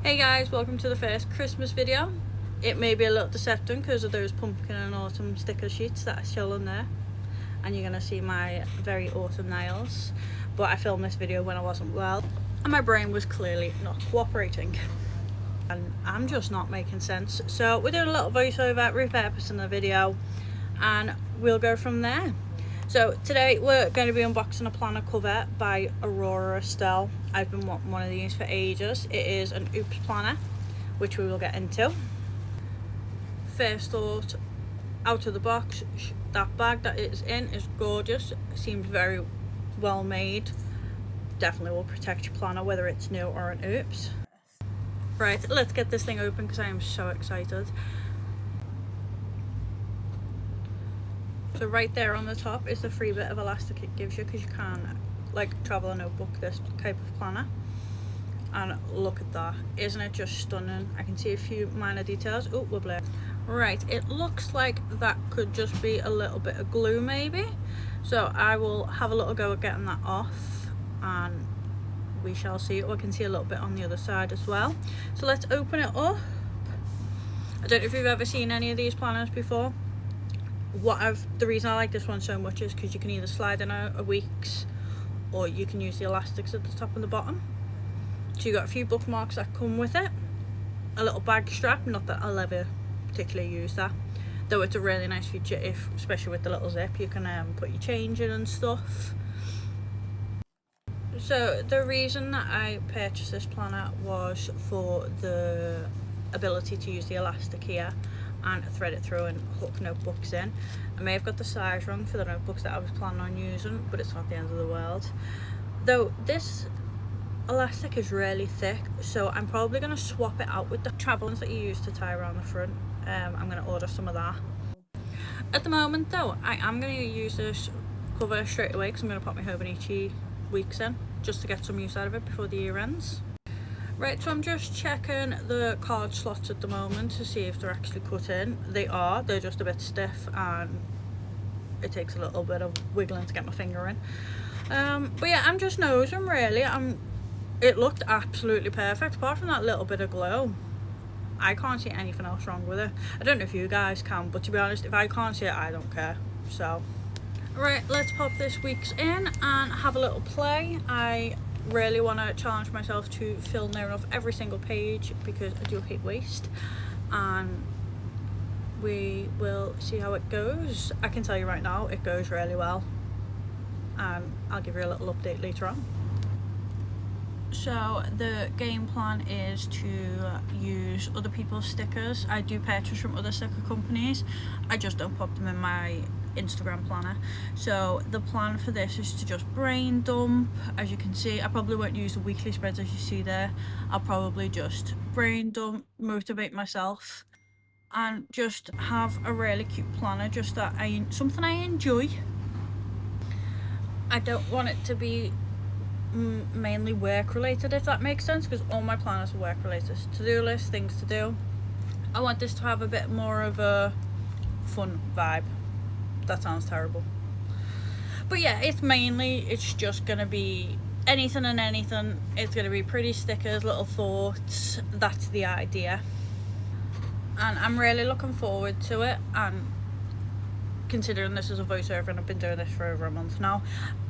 Hey guys, welcome to the first Christmas video. It may be a little deceptive because of those pumpkin and autumn sticker sheets that are still in there, and you're gonna see my very autumn nails. But I filmed this video when I wasn't well and my brain was clearly not cooperating and I'm just not making sense, so we're doing a little voiceover repurposing the video and we'll go from there. So today we're going to be unboxing a planner cover by Aura Estelle. I've been wanting one of these for ages. It is an Oops planner, which we will get into. First thought, out of the box, that bag that it is in is gorgeous. It seems very well made. Definitely will protect your planner whether it's new or an Oops. Right, let's get this thing open because I am so excited. So right there on the top is the free bit of elastic it gives you, because you can like travel a notebook this type of planner. And look at that, isn't it just stunning? I can see a few minor details. Oh, wobbly. Right, it looks like that could just be a little bit of glue maybe, so I will have a little go at getting that off and we shall see. I can see a little bit on the other side as well. So let's open it up. I don't know if you've ever seen any of these planners before. The reason I like this one so much is because you can either slide in a week's or you can use the elastics at the top and the bottom. So you got a few bookmarks that come with it, a little bag strap, not that I'll ever particularly use that, though it's a really nice feature, especially with the little zip, you can put your change in and stuff. So the reason that I purchased this planner was for the ability to use the elastic here and thread it through and hook notebooks in. I may have got the size wrong for the notebooks that I was planning on using, but it's not the end of the world. Though this elastic is really thick, so I'm probably going to swap it out with the travel ones that you use to tie around the front. I'm going to order some of that. At the moment though, I am going to use this cover straight away because I'm going to put my Hobonichi weeks in just to get some use out of it before the year ends. Right, so I'm just checking the card slots at the moment to see if they're actually cut in. They are, they're just a bit stiff and it takes a little bit of wiggling to get my finger in. But yeah, I'm just nosing really. It looked absolutely perfect apart from that little bit of glow. I can't see anything else wrong with it. I don't know if you guys can, but to be honest, if I can't see it, I don't care. So, right, let's pop this week's in and have a little play. I really want to challenge myself to fill near enough every single page because I do hate waste, and we will see how it goes. I can tell you right now it goes really well, and I'll give you a little update later on. So the game plan is to use other people's stickers. I do purchase from other sticker companies, I just don't pop them in my Instagram planner. So the plan for this is to just brain dump. As you can see, I probably won't use the weekly spreads as you see there. I'll probably just brain dump, motivate myself and just have a really cute planner, just that something I enjoy. I don't want it to be mainly work related, if that makes sense, because all my planners are work related. To-do list, things to do. I want this to have a bit more of a fun vibe. That sounds terrible, but yeah, it's just gonna be anything and anything. It's gonna be pretty stickers, little thoughts. That's the idea, and I'm really looking forward to it. And considering this is a voiceover and I've been doing this for over a month now,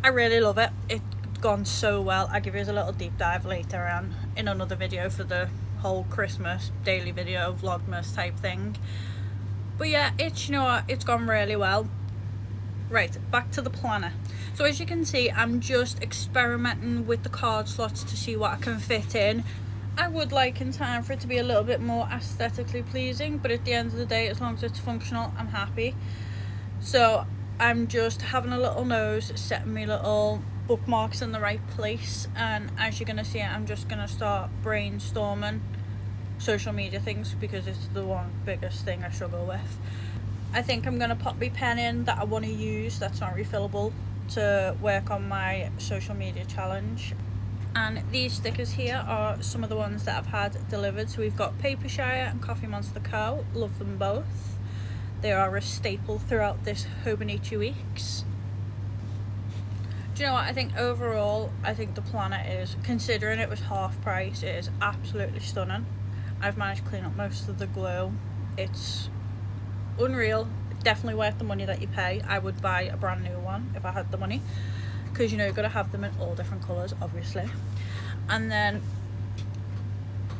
I really love it. It's gone so well. I'll give you a little deep dive later on in another video for the whole Christmas daily video Vlogmas type thing. But yeah, you know what, it's gone really well. Right, back to the planner. So as you can see, I'm just experimenting with the card slots to see what I can fit in. I would like in time for it to be a little bit more aesthetically pleasing, but at the end of the day, as long as it's functional, I'm happy. So I'm just having a little nose, setting me little bookmarks in the right place, and as you're gonna see, I'm just gonna start brainstorming social media things because it's the one biggest thing I struggle with. I think I'm gonna pop my pen in that I want to use that's not refillable to work on my social media challenge. And these stickers here are some of the ones that I've had delivered. So we've got Papershire and Coffee Monster Co. Love them both. They are a staple throughout this Hobonichi weeks. Do you know what, I think overall, I think the planner is, considering it was half price, it is absolutely stunning. I've managed to clean up most of the glue. It's unreal. Definitely worth the money that you pay. I would buy a brand new one if I had the money, because you know, you've got to have them in all different colours, obviously. And then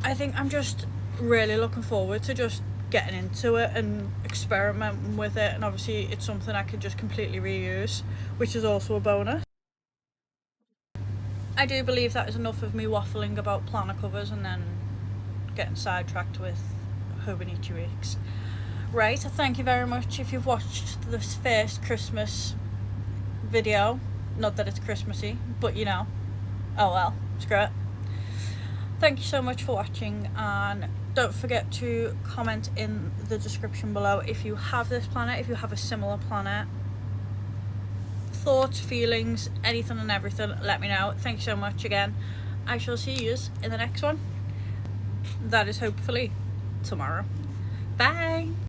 I think I'm just really looking forward to just getting into it and experimenting with it, and obviously it's something I could just completely reuse, which is also a bonus. I do believe that is enough of me waffling about planner covers and then getting sidetracked with Hobonichi weeks. Right, thank you very much if you've watched this first Christmas video. Not that it's Christmassy, but you know, oh well, screw it. Thank you so much for watching, and don't forget to comment in the description below if you have this planner, if you have a similar planner. Thoughts, feelings, anything and everything, let me know. Thank you so much again. I shall see you in the next one. That is hopefully tomorrow. Bye.